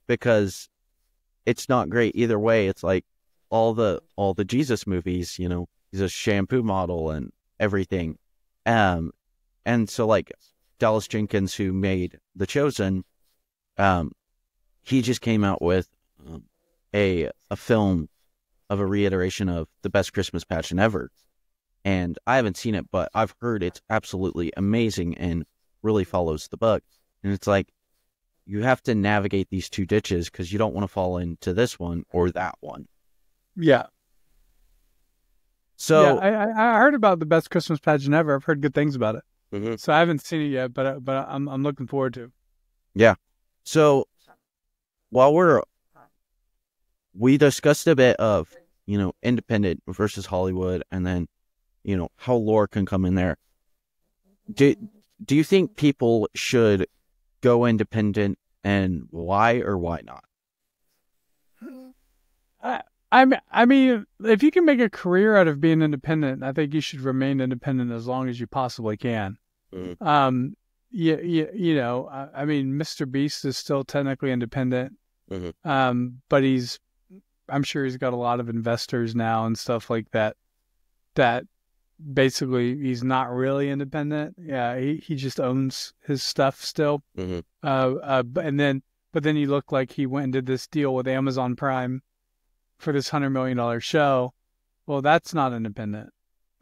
because it's not great either way. It's like all the Jesus movies, he's a shampoo model and everything. And so like Dallas Jenkins, who made The Chosen, he just came out with a film of a reiteration of the best Christmas pageant ever. And I haven't seen it, but I've heard it's absolutely amazing and really follows the book. And it's like, you have to navigate these two ditches because you don't want to fall into this one or that one. Yeah. So yeah, I heard about the best Christmas pageant ever. I've heard good things about it. Mm-hmm. So I haven't seen it yet, but I'm looking forward to. Yeah. So while we discussed a bit of, independent versus Hollywood, and then, how LOOR can come in there. Do you think people should go independent, and why or why not? I mean, if you can make a career out of being independent, I think you should remain independent as long as you possibly can. Mm-hmm. I mean, Mr. Beast is still technically independent, Mm-hmm. but I'm sure he's got a lot of investors now and stuff like that. That basically he's not really independent. Yeah, he just owns his stuff still. Mm-hmm. But then you look like he went and did this deal with Amazon Prime for this $100 million show. Well, that's not independent,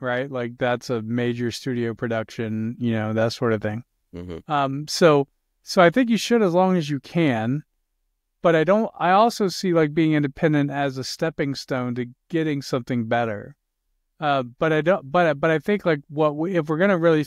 right? Like that's a major studio production, that sort of thing. Mm-hmm. So I think you should as long as you can. But I also see like being independent as a stepping stone to getting something better. But I think like if we're going to really,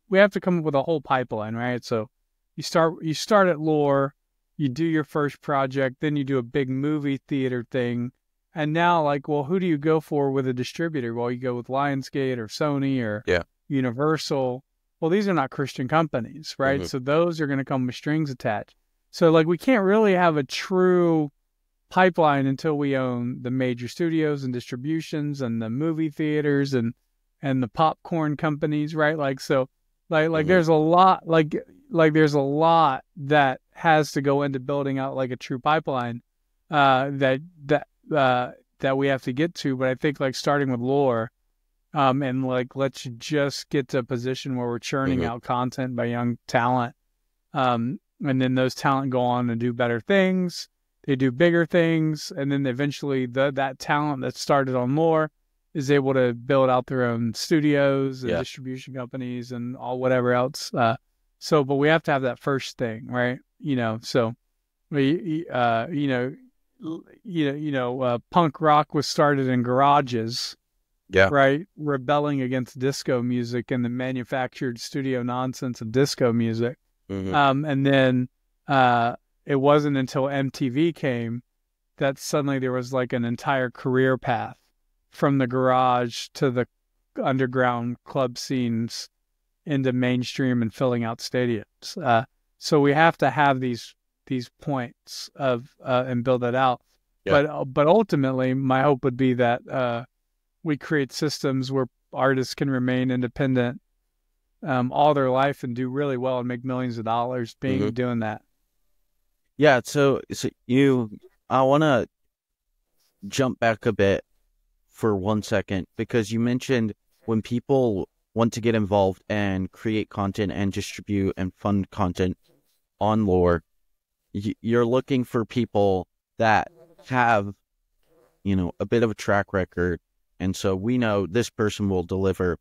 we have to come up with a whole pipeline, right? So you start at LOOR, you do your first project, then you do a big movie theater thing. And now like, well, who do you go for with a distributor? Well, you go with Lionsgate or Sony or Universal. Well, these are not Christian companies, right? Mm-hmm. So those are going to come with strings attached. So like we can't really have a true pipeline until we own the major studios and distributions and the movie theaters and the popcorn companies, right? Like so like Mm-hmm. there's a lot like there's a lot that has to go into building out like a true pipeline that we have to get to. But I think like starting with LOOR and like let's just get to a position where we're churning Mm-hmm. out content by young talent. And then those talent go on and do better things. They do bigger things. And then eventually that talent that started on LOOR is able to build out their own studios and distribution companies and all whatever else. But we have to have that first thing, right? So punk rock was started in garages, right? Rebelling against disco music and the manufactured studio nonsense of disco music. Mm-hmm. And then it wasn't until MTV came that suddenly there was like an entire career path from the garage to the underground club scenes into mainstream and filling out stadiums. So we have to have these points of and build that out. Yeah. But ultimately, my hope would be that we create systems where artists can remain independent all their life and do really well and make millions of dollars doing that. Yeah, so I want to jump back a bit for 1 second because you mentioned when people want to get involved and create content and distribute and fund content on LOOR, you're looking for people that have, a bit of a track record, and so we know this person will deliver.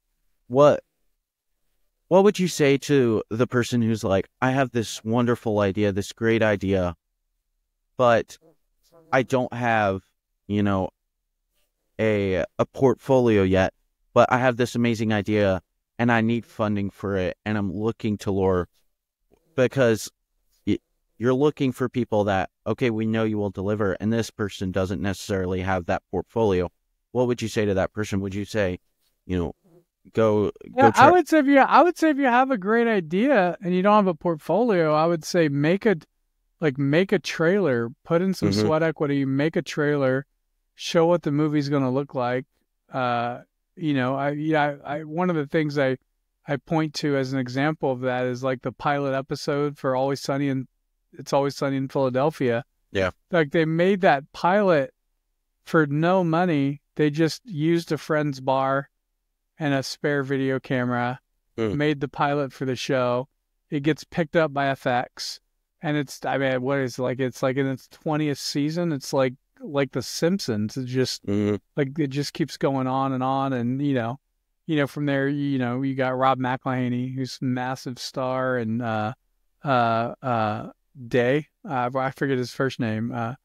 What would you say to the person who's like, I have this wonderful idea, this great idea, but I don't have, a portfolio yet, but I have this amazing idea and I need funding for it, and I'm looking to LOOR because you're looking for people that, okay, we know you will deliver, and this person doesn't necessarily have that portfolio. What would you say to that person? Would you say, go Yeah, try? I would say if you have a great idea and you don't have a portfolio, I would say make a trailer, put in some sweat equity, make a trailer, show what the movie's going to look like. I one of the things I point to as an example of that is like the pilot episode for It's Always Sunny in Philadelphia. Yeah. Like they made that pilot for no money. They just used a friend's bar and a spare video camera, made the pilot for the show. It gets picked up by FX, and it's in its 20th season. It's like The Simpsons. It's just like it just keeps going on, and from there, you got Rob McElhenney, who's a massive star, and Day. I forget his first name.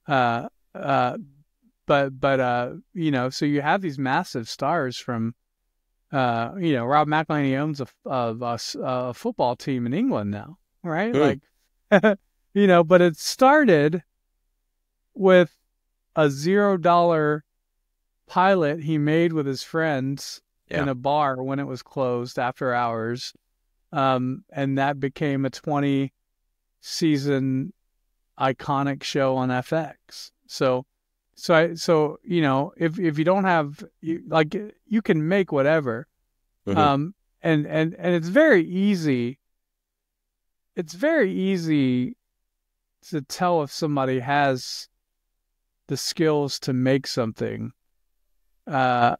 So you have these massive stars from. Rob McElhenney owns a football team in England now, right? Like, but it started with a $0 pilot he made with his friends in a bar when it was closed after hours. And that became a 20-season iconic show on FX. So if you don't have, you can make whatever, and it's very easy. It's very easy to tell if somebody has the skills to make something, no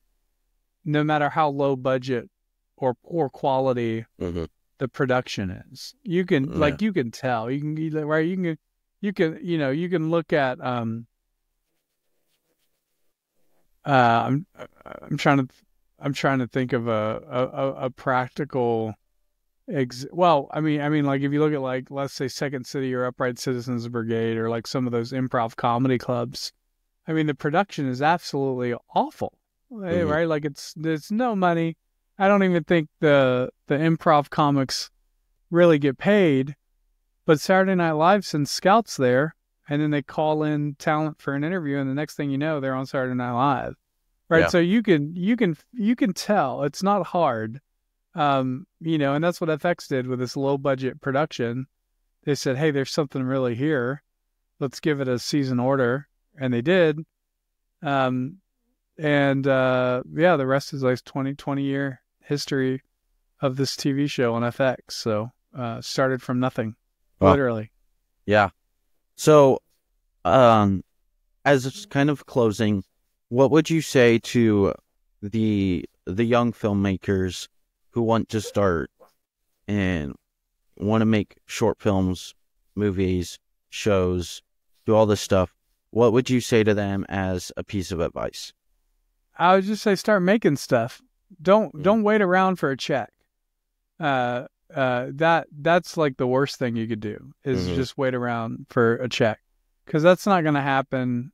matter how low budget or poor quality the production is. You can you can tell. You can you can look at I'm trying to think of a practical well, I mean like if you look at like let's say Second City or Upright Citizens Brigade or like some of those improv comedy clubs, I mean the production is absolutely awful, right? Like there's no money. I don't even think the improv comics really get paid, but Saturday Night Live sends scouts there. And then they call in talent for an interview, and the next thing you know, they're on Saturday Night Live, right? Yeah. So you can tell it's not hard, and that's what FX did with this low budget production. They said, "Hey, there's something really here. Let's give it a season order," and they did. The rest is like 20 year history of this TV show on FX. So started from nothing, literally. Yeah. So, as kind of closing, what would you say to the young filmmakers who want to start and want to make short films, movies, shows, do all this stuff? What would you say to them as a piece of advice? I would just say start making stuff. Don't wait around for a check. That's like the worst thing you could do is just wait around for a check, because that's not going to happen.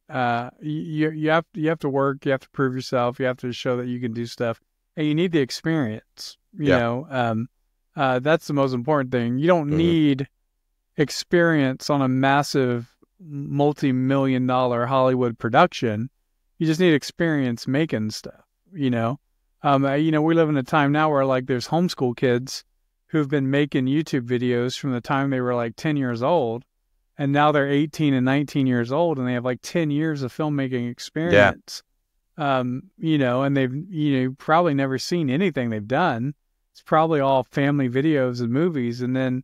You have to work, you have to prove yourself, you have to show that you can do stuff, and you need the experience. That's the most important thing. You don't need experience on a massive multi-million-dollar Hollywood production. You just need experience making stuff. We live in a time now where like there's homeschool kids who've been making YouTube videos from the time they were like 10 years old, and now they're 18 and 19 years old, and they have like 10 years of filmmaking experience. And they've probably never seen anything they've done. It's probably all family videos and movies, and then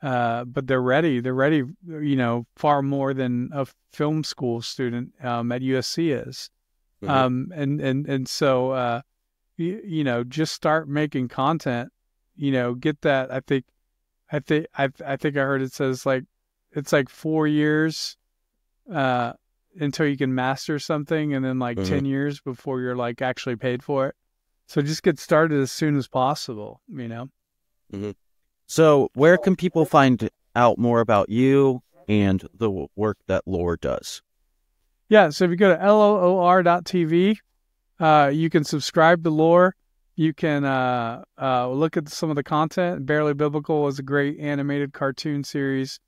but they're ready, far more than a film school student at USC is. So just start making content. Get that. I think I heard it says like it's like 4 years until you can master something, and then like 10 years before you're like actually paid for it. So just get started as soon as possible, you know? So where can people find out more about you and the work that LOOR does? Yeah, so if you go to LOOR.tv, you can subscribe to LOOR. You can look at some of the content. Barely Biblical is a great animated cartoon series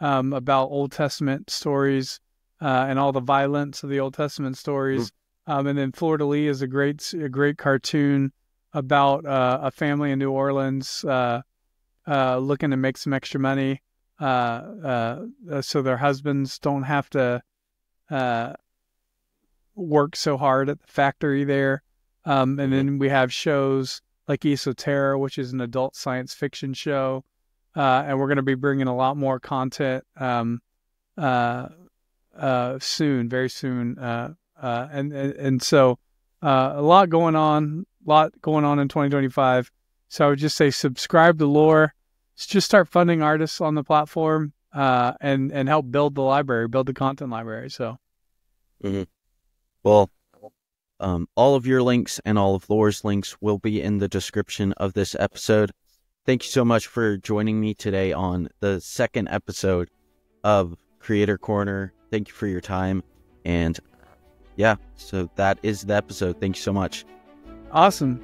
about Old Testament stories and all the violence of the Old Testament stories. And then Fleur de Lis is a great cartoon about a family in New Orleans looking to make some extra money so their husbands don't have to work so hard at the factory there. And then we have shows like Esoterra, which is an adult science fiction show. And we're going to be bringing a lot more content soon, very soon. And so a lot going on in 2025. So I would just say subscribe to LOOR. Just start funding artists on the platform and help build the library, build the content library. So, well, all of your links and all of LOOR's links will be in the description of this episode. Thank you so much for joining me today on the second episode of Creator Corner. Thank you for your time. And yeah, so that is the episode. Thank you so much. Awesome.